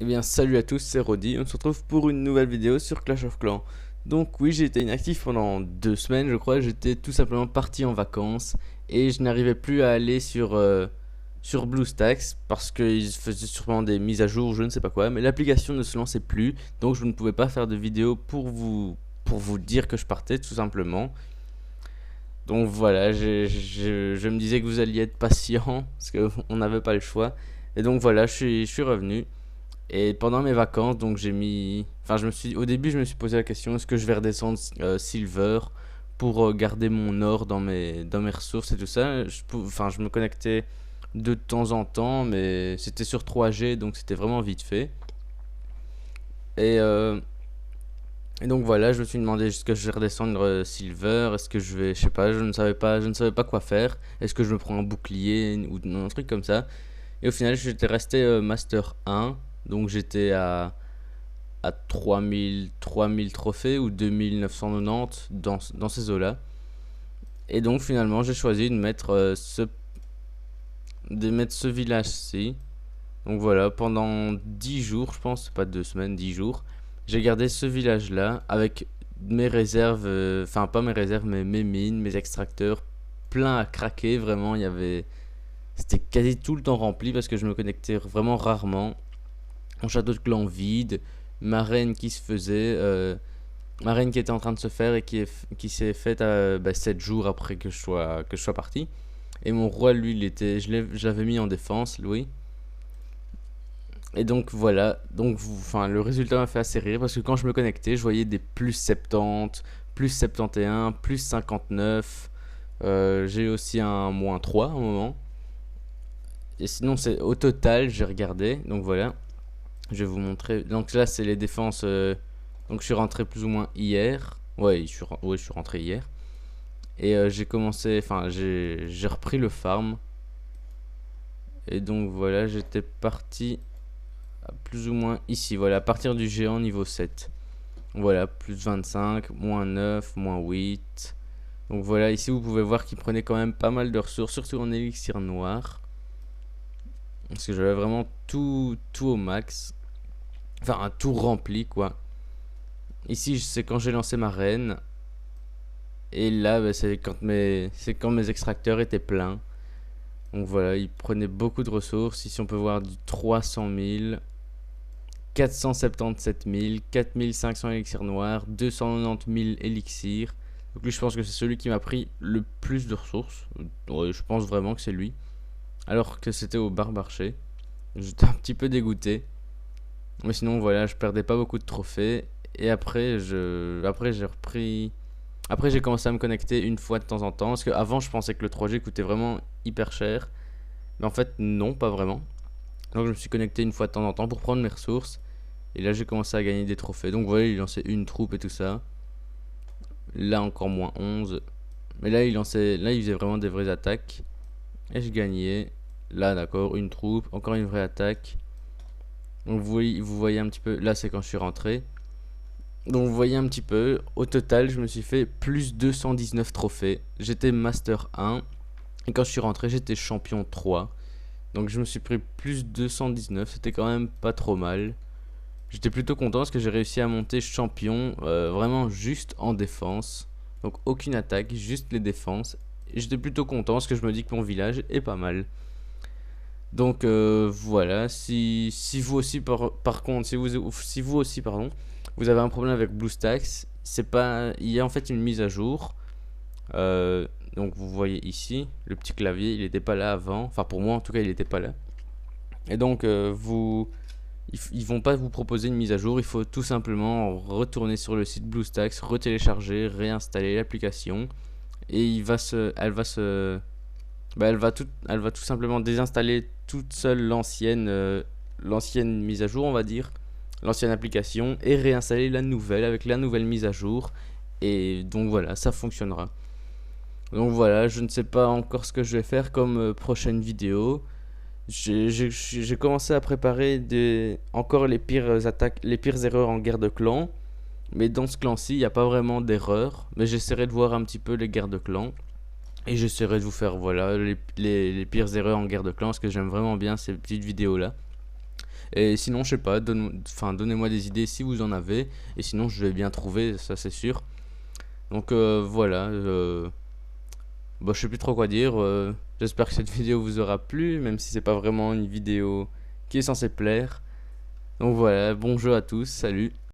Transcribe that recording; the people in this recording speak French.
Eh bien salut à tous, c'est Rodi, on se retrouve pour une nouvelle vidéo sur Clash of Clans. Donc oui, j'ai été inactif pendant 2 semaines je crois, j'étais tout simplement parti en vacances et je n'arrivais plus à aller sur BlueStacks parce qu'ils faisaient sûrement des mises à jour, je ne sais pas quoi, mais l'application ne se lançait plus, donc je ne pouvais pas faire de vidéo pour vous dire que je partais tout simplement. Donc voilà, je me disais que vous alliez être patient parce qu'on n'avait pas le choix. Et donc voilà, je suis revenu. Et pendant mes vacances, donc j'ai mis. Enfin, au début, je me suis posé la question est-ce que je vais redescendre Silver pour garder mon or dans mes ressources et tout ça. Enfin, je me connectais de temps en temps, mais c'était sur 3G, donc c'était vraiment vite fait. Et, euh, et donc voilà, je me suis demandé est-ce que je vais redescendre Silver, est-ce que je vais, je sais pas, je ne savais pas quoi faire. Est-ce que je me prends un bouclier ou un truc comme ça. Et au final, j'étais resté Master 1, donc j'étais à 3000 trophées ou 2990 dans ces eaux-là. Et donc finalement j'ai choisi de mettre ce village-ci. Donc voilà, pendant 10 jours, je pense, c'est pas 2 semaines, 10 jours, j'ai gardé ce village-là avec mes réserves, enfin pas mes réserves, mais mes mines, mes extracteurs, plein à craquer, vraiment, c'était quasi tout le temps rempli parce que je me connectais vraiment rarement. Mon château de clan vide, ma reine qui se faisait, ma reine qui était en train de se faire et qui s'est faite 7 jours après que je sois parti. Et mon roi, lui, je l'avais mis en défense, Louis. Et donc voilà, donc enfin, le résultat m'a fait assez rire parce que quand je me connectais, je voyais des plus 70, plus 71, plus 59. J'ai aussi un moins 3 à un moment. Et sinon, c'est au total, j'ai regardé. Donc voilà, je vais vous montrer. Donc là, c'est les défenses. Donc je suis rentré plus ou moins hier. Ouais, je suis rentré hier. Et j'ai commencé, enfin j'ai repris le farm. Et donc voilà, j'étais parti à plus ou moins ici. Voilà, à partir du géant niveau 7. Voilà, plus 25, moins 9, moins 8. Donc voilà, ici vous pouvez voir qu'il prenait quand même pas mal de ressources, surtout en élixir noir. Parce que j'avais vraiment tout au max. Enfin, un tout rempli quoi. Ici, c'est quand j'ai lancé ma reine. Et là, c'est quand mes extracteurs étaient pleins. Donc voilà, ils prenaient beaucoup de ressources. Ici, on peut voir du 300 000, 477 000, 4500 élixirs noirs, 290 000 élixirs. Donc lui, je pense que c'est celui qui m'a pris le plus de ressources. Ouais, je pense vraiment que c'est lui. Alors que c'était au barbarché. J'étais un petit peu dégoûté. Mais sinon, voilà, je perdais pas beaucoup de trophées. Et après j'ai repris. Après, j'ai commencé à me connecter une fois de temps en temps. Parce qu'avant, je pensais que le 3G coûtait vraiment hyper cher. Mais en fait, non, pas vraiment. Donc, je me suis connecté une fois de temps en temps pour prendre mes ressources. Et là, j'ai commencé à gagner des trophées. Donc, vous voyez, il lançait une troupe et tout ça. Là, encore moins 11. Mais là, il faisait vraiment des vraies attaques. Et je gagnais. Là, d'accord, une troupe. Encore une vraie attaque. Donc, vous voyez un petit peu. Là, c'est quand je suis rentré. Donc vous voyez un petit peu, au total je me suis fait plus 219 trophées. J'étais Master 1 et quand je suis rentré j'étais Champion 3. Donc je me suis pris plus 219, c'était quand même pas trop mal. J'étais plutôt content parce que j'ai réussi à monter champion vraiment juste en défense. Donc aucune attaque, juste les défenses. Et j'étais plutôt content parce que je me dis que mon village est pas mal. Donc voilà, si vous aussi par contre, si vous aussi pardon, vous avez un problème avec BlueStacks, c'est pas, il y a en fait une mise à jour. Donc vous voyez ici le petit clavier, il n'était pas là avant. Enfin pour moi en tout cas il n'était pas là. Et donc ils vont pas vous proposer une mise à jour. Il faut tout simplement retourner sur le site BlueStacks, retélécharger, réinstaller l'application et elle va tout simplement désinstaller toute seule l'ancienne mise à jour, on va dire, l'ancienne application, et réinstaller la nouvelle avec la nouvelle mise à jour. Et donc voilà, ça fonctionnera. Donc voilà, je ne sais pas encore ce que je vais faire comme prochaine vidéo. J'ai commencé à préparer encore les pires attaques, les pires erreurs en guerre de clan. Mais dans ce clan-ci, il n'y a pas vraiment d'erreur. Mais j'essaierai de voir un petit peu les guerres de clan. Et j'essaierai de vous faire voilà les pires erreurs en guerre de clan parce que j'aime vraiment bien ces petites vidéos là. Et sinon, je sais pas, donnez-moi des idées si vous en avez. Et sinon, je vais bien trouver, ça c'est sûr. Donc voilà, bah, je sais plus trop quoi dire. J'espère que cette vidéo vous aura plu, même si c'est pas vraiment une vidéo qui est censée plaire. Donc voilà, bon jeu à tous, salut.